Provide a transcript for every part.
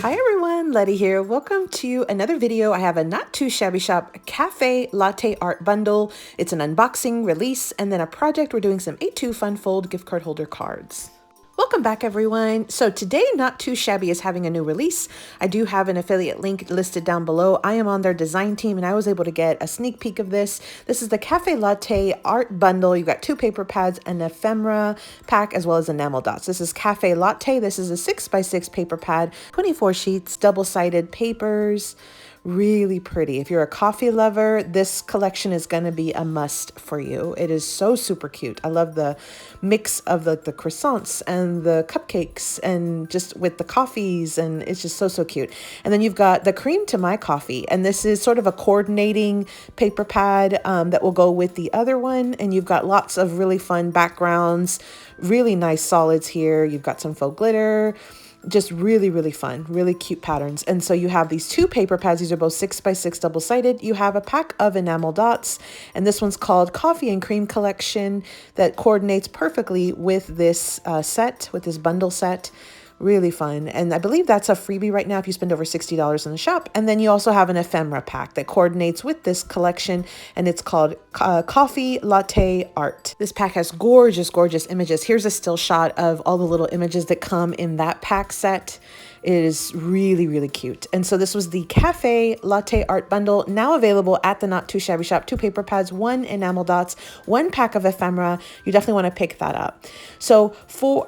Hi everyone, Letty here. Welcome to another video. I have a not too shabby shop cafe latte art bundle. It's an unboxing, release, and then a project. We're doing some A2 FunFold gift card holder cards. Welcome back everyone. So today Not Too Shabby is having a new release. I do have an affiliate link listed down below. I am on their design team and I was able to get a sneak peek of this. This is the Cafe Latte art bundle. You've got 2 paper pads, an ephemera pack, as well as enamel dots. This is Cafe Latte. This is a 6x6 paper pad, 24 sheets, double-sided papers. Really pretty. If you're a coffee lover, this collection is going to be a must for you. It is so super cute. I love the mix of the croissants and the cupcakes and just with the coffees, and it's just so cute. And then you've got the cream to my coffee, and this is sort of a coordinating paper pad that will go with the other one, and you've got lots of really fun backgrounds, really nice solids here. You've got some faux glitter, just really fun, really cute patterns. And so you have these 2 paper pads. These are both 6x6 double-sided. You have a pack of enamel dots, and this one's called Coffee and Cream Collection that coordinates perfectly with this with this bundle set. Really fun. And I believe that's a freebie right now if you spend over $60 in the shop. And then you also have an ephemera pack that coordinates with this collection, and it's called Coffee Latte Art. This pack has gorgeous images. Here's a still shot of all the little images that come in that pack set. It is really cute. And so this was the Cafe Latte Art Bundle, now available at the Not Too Shabby Shop. 2 paper pads, 1 enamel dots, 1 pack of ephemera. You definitely want to pick that up. So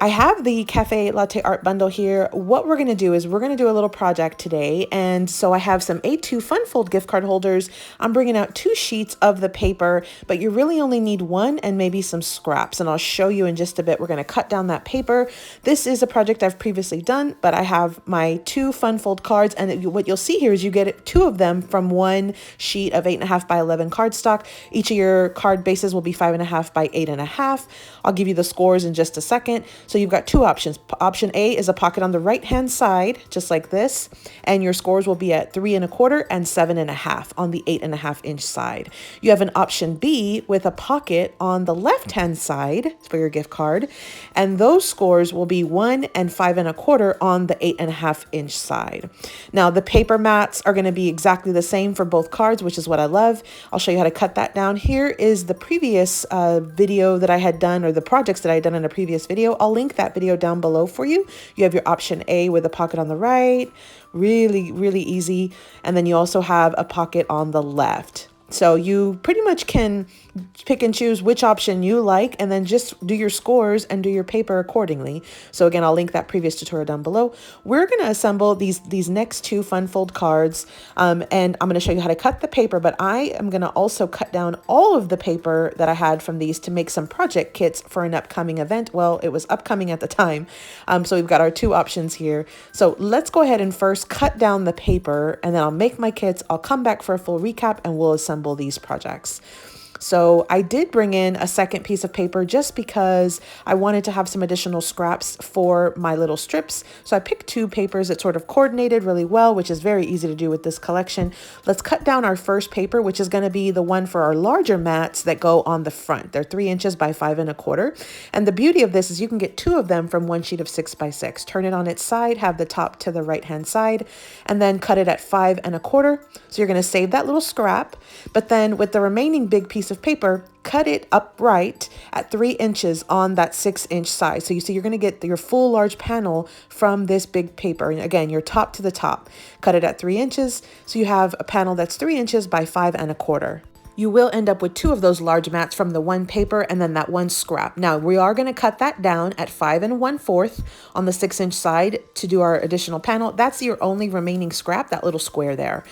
I have the Cafe Latte Art Bundle here. What we're going to do is we're going to do a little project today. And so I have some A2 FunFold gift card holders. I'm bringing out 2 sheets of the paper, but you really only need 1 and maybe some scraps. And I'll show you in just a bit. We're going to cut down that paper. This is a project I've previously done, but I have my 2 FunFold cards, and what you'll see here is you get 2 of them from 1 sheet of 8.5 by 11 cardstock. Each of your card bases will be 5.5 by 8.5. I'll give you the scores in just a second. So you've got 2 options. Option A is a pocket on the right hand side, just like this, and your scores will be at 3.25 and 7.5 on the 8.5 inch side. You have an option B with a pocket on the left hand side for your gift card, and those scores will be 1 and 5.25 on the 8.5 inch side. Now the paper mats are going to be exactly the same for both cards, which is what I love. I'll show you how to cut that down. Here is the previous video that I had done, or the projects that I had done in a previous video. I'll link that video down below for you. You have your option A with a pocket on the right, really easy, and then you also have a pocket on the left. So you pretty much can pick and choose which option you like, and then just do your scores and do your paper accordingly. So again, I'll link that previous tutorial down below. We're going to assemble these next 2 FunFold cards, and I'm going to show you how to cut the paper, but I am going to also cut down all of the paper that I had from these to make some project kits for an upcoming event. Well, it was upcoming at the time. So we've got our 2 options here. So let's go ahead and first cut down the paper, and then I'll make my kits. I'll come back for a full recap, and we'll assemble these projects. So I did bring in a second piece of paper just because I wanted to have some additional scraps for my little strips. So I picked 2 papers that sort of coordinated really well, which is very easy to do with this collection. Let's cut down our first paper, which is going to be the one for our larger mats that go on the front. They're 3 inches by 5.25. And the beauty of this is you can get 2 of them from 1 sheet of 6x6. Turn it on its side, have the top to the right hand side, and then cut it at 5.25. So you're going to save that little scrap, but then with the remaining big piece of paper, cut it upright at 3 inches on that 6 inch size. So you see you're going to get your full large panel from this big paper. And again, your top to the top, cut it at 3 inches. So you have a panel that's 3 inches by 5.25. You will end up with 2 of those large mats from the 1 paper and then that 1 scrap. Now we are going to cut that down at 5.25 on the 6 inch side to do our additional panel. That's your only remaining scrap, that little square there.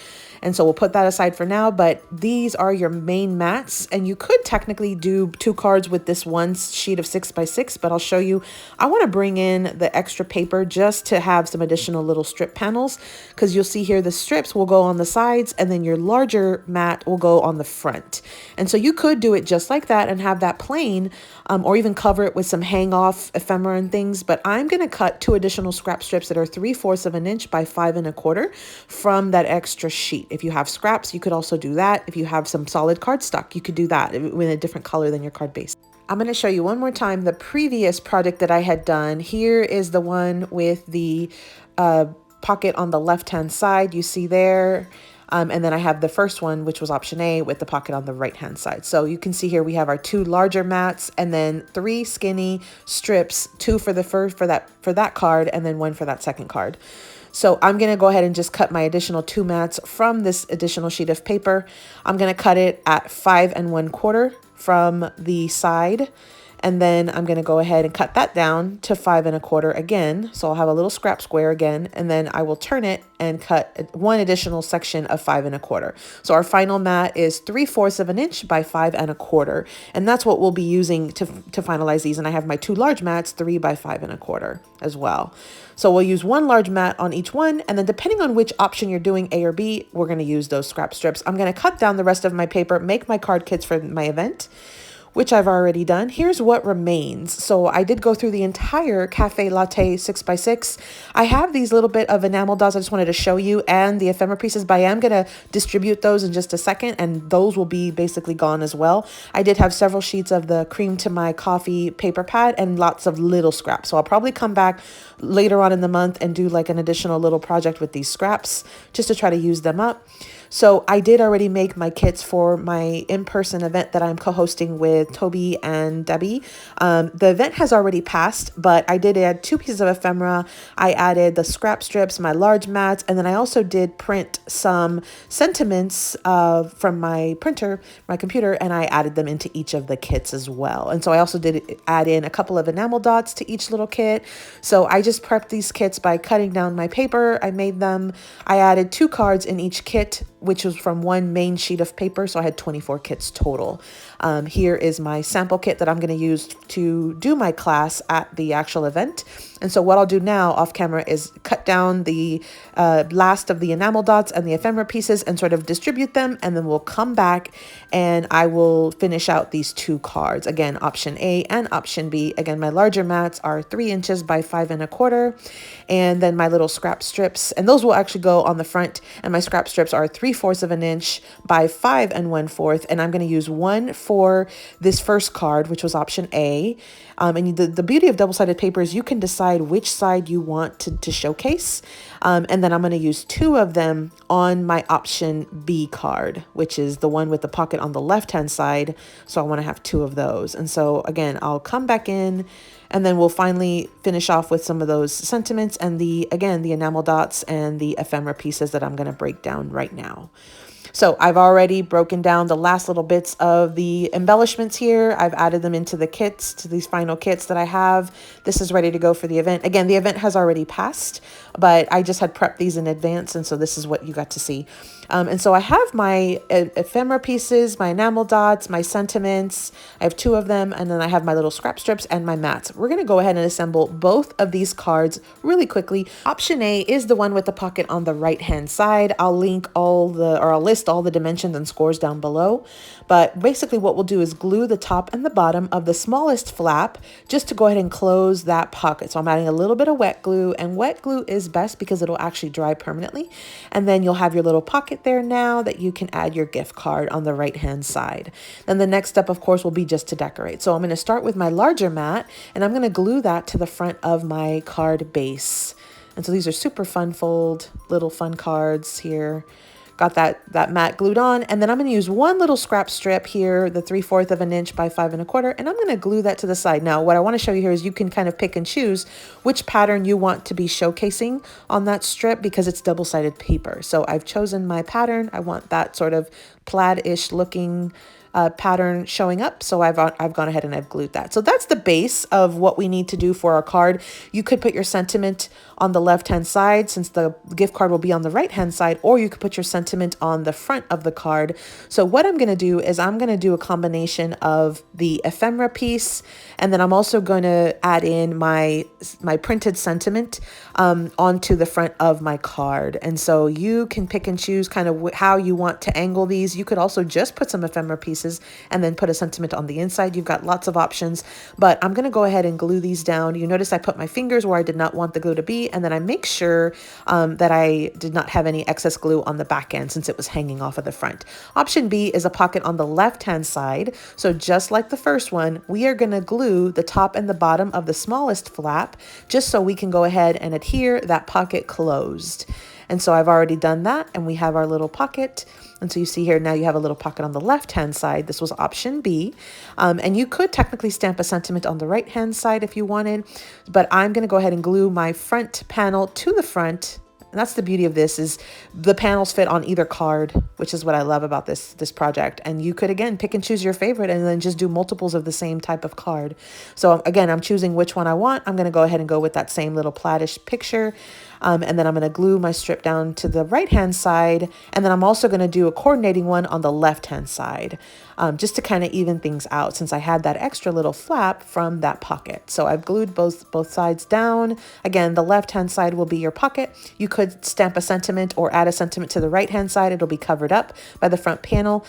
And so we'll put that aside for now, but these are your main mats, and you could technically do 2 cards with this 1 sheet of 6x6, but I'll show you. I want to bring in the extra paper just to have some additional little strip panels, because you'll see here the strips will go on the sides and then your larger mat will go on the front. And so you could do it just like that and have that plain, or even cover it with some hang off ephemera and things. But I'm going to cut 2 additional scrap strips that are 3/4 of an inch by 5.25 from that extra sheet. If you have scraps, you could also do that. If you have some solid cardstock, you could do that with a different color than your card base. I'm going to show you one more time the previous project that I had done. Here is the one with the pocket on the left-hand side, you see there. And then I have the first one, which was option A, with the pocket on the right-hand side. So you can see here we have our 2 larger mats and then 3 skinny strips, 2 for the first for that card and then 1 for that second card. So I'm going to go ahead and just cut my additional 2 mats from this additional sheet of paper. I'm going to cut it at 5 1/4 from the side. And then I'm going to go ahead and cut that down to 5 1/4 again. So I'll have a little scrap square again, and then I will turn it and cut 1 additional section of 5 1/4. So our final mat is 3/4 of an inch by 5 1/4. And that's what we'll be using to finalize these. And I have my 2 large mats, 3 by 5 1/4 as well. So we'll use 1 large mat on each one. And then depending on which option you're doing, A or B, we're going to use those scrap strips. I'm going to cut down the rest of my paper, make my card kits for my event, which I've already done. Here's what remains. So I did go through the entire Cafe Latte 6x6. I have these little bit of enamel dots I just wanted to show you, and the ephemera pieces, but I am gonna distribute those in just a second, and those will be basically gone as well. I did have several sheets of the cream to my coffee paper pad and lots of little scraps. So I'll probably come back later on in the month and do like an additional little project with these scraps just to try to use them up. So I did already make my kits for my in-person event that I'm co-hosting with Toby and Debbie. The event has already passed, but I did add 2 pieces of ephemera. I added the scrap strips, my large mats, and then I also did print some sentiments from my printer, my computer, and I added them into each of the kits as well. And so I also did add in a couple of enamel dots to each little kit. So I just prepped these kits by cutting down my paper. I made them. I added 2 cards in each kit, which was from 1 main sheet of paper. So I had 24 kits total. Here is my sample kit that I'm going to use to do my class at the actual event. And so what I'll do now off camera is cut down the last of the enamel dots and the ephemera pieces and sort of distribute them. And then we'll come back and I will finish out these 2 cards. Again, option A and option B. Again, my larger mats are 3 inches by 5 1/4. And then my little scrap strips, and those will actually go on the front. And my scrap strips are 3/4 of an inch by 5 1/4. And I'm going to use 1 for this first card, which was option A. And the beauty of double-sided paper is you can decide which side you want to showcase. And then I'm going to use 2 of them on my option B card, which is the one with the pocket on the left-hand side. So I want to have 2 of those. And so again, I'll come back in and then we'll finally finish off with some of those sentiments and again, the enamel dots and the ephemera pieces that I'm going to break down right now. So I've already broken down the last little bits of the embellishments here. I've added them into the kits, to these final kits that I have. This is ready to go for the event. Again, the event has already passed, but I just had prepped these in advance. And so this is what you got to see. And so I have my ephemera pieces, my enamel dots, my sentiments. I have 2 of them. And then I have my little scrap strips and my mats. We're going to go ahead and assemble both of these cards really quickly. Option A is the one with the pocket on the right-hand side. I'll link I'll list all the dimensions and scores down below. But basically what we'll do is glue the top and the bottom of the smallest flap just to go ahead and close that pocket. So I'm adding a little bit of wet glue, and wet glue is best because it'll actually dry permanently. And then you'll have your little pocket there now that you can add your gift card on the right-hand side. Then the next step, of course, will be just to decorate. So I'm going to start with my larger mat, and I'm going to glue that to the front of my card base. And so these are super FunFold little fun cards here. Got that mat glued on, and then I'm going to use 1 little scrap strip here, the 3/4 of an inch by 5 1/4, and I'm going to glue that to the side. Now, what I want to show you here is you can kind of pick and choose which pattern you want to be showcasing on that strip because it's double-sided paper. So I've chosen my pattern. I want that sort of plaid-ish looking pattern showing up. So I've gone ahead and I've glued that. So that's the base of what we need to do for our card. You could put your sentiment on the left-hand side since the gift card will be on the right-hand side, or you could put your sentiment on the front of the card. So what I'm going to do is I'm going to do a combination of the ephemera piece, and then I'm also going to add in my printed sentiment onto the front of my card. And so you can pick and choose kind of how you want to angle these. You could also just put some ephemera pieces and then put a sentiment on the inside. You've got lots of options, but I'm going to go ahead and glue these down. You notice I put my fingers where I did not want the glue to be, and then I make sure that I did not have any excess glue on the back end since it was hanging off of the front. Option B is a pocket on the left-hand side. So just like the first one, we are going to glue the top and the bottom of the smallest flap just so we can go ahead and adhere that pocket closed. And so I've already done that, and we have our little pocket. And so you see here, now you have a little pocket on the left-hand side. This was option B. And you could technically stamp a sentiment on the right-hand side if you wanted, but I'm going to go ahead and glue my front panel to the front. And that's the beauty of this, is the panels fit on either card, which is what I love about this project. And you could, again, pick and choose your favorite and then just do multiples of the same type of card. So again, I'm choosing which one I want. I'm going to go ahead and go with that same little plattish picture. And then I'm going to glue my strip down to the right-hand side. And then I'm also going to do a coordinating one on the left-hand side, just to kind of even things out since I had that extra little flap from that pocket. So I've glued both sides down. Again, the left-hand side will be your pocket. You could stamp a sentiment or add a sentiment to the right-hand side. It'll be covered up by the front panel.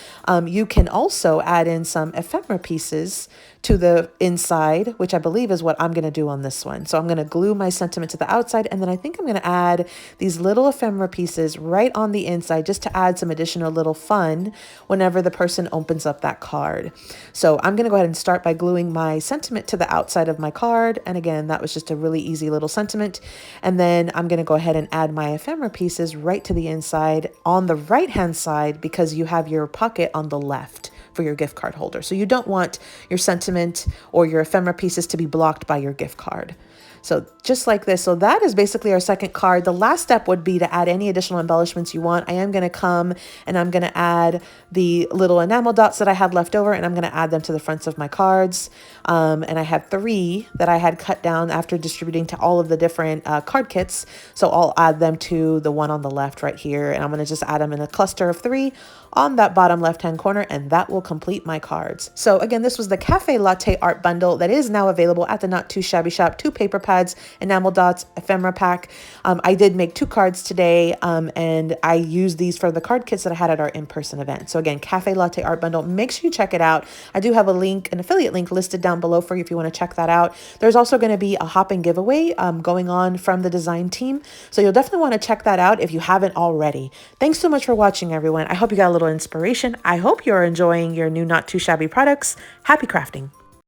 You can also add in some ephemera pieces to the inside, which I believe is what I'm going to do on this one. So I'm going to glue my sentiment to the outside, and then I think I'm going to add these little ephemera pieces right on the inside just to add some additional little fun whenever the person opens up that card. So I'm going to go ahead and start by gluing my sentiment to the outside of my card. And again, that was just a really easy little sentiment. And then I'm going to go ahead and add my ephemera pieces right to the inside on the right-hand side, because you have your pocket on the left for your gift card holder. So you don't want your sentiment or your ephemera pieces to be blocked by your gift card. So just like this. So that is basically our second card. The last step would be to add any additional embellishments you want. I am going to come and I'm going to add the little enamel dots that I had left over, and I'm going to add them to the fronts of my cards. And I had 3 that I had cut down after distributing to all of the different card kits. So I'll add them to the one on the left right here. And I'm going to just add them in a cluster of 3 on that bottom left-hand corner, and that will complete my cards. So again, this was the Cafe Latte art bundle that is now available at the Not Too Shabby Shop. 2 paper pads, enamel dots, ephemera pack. I did make 2 cards today, and I used these for the card kits that I had at our in-person event. So again, Cafe Latte art bundle, make sure you check it out. I do have a link, an affiliate link listed down below for you if you want to check that out. There's also going to be a hopping giveaway going on from the design team. So you'll definitely want to check that out if you haven't already. Thanks so much for watching, everyone. I hope you got a little inspiration. I hope you're enjoying your new Not Too Shabby products. Happy crafting.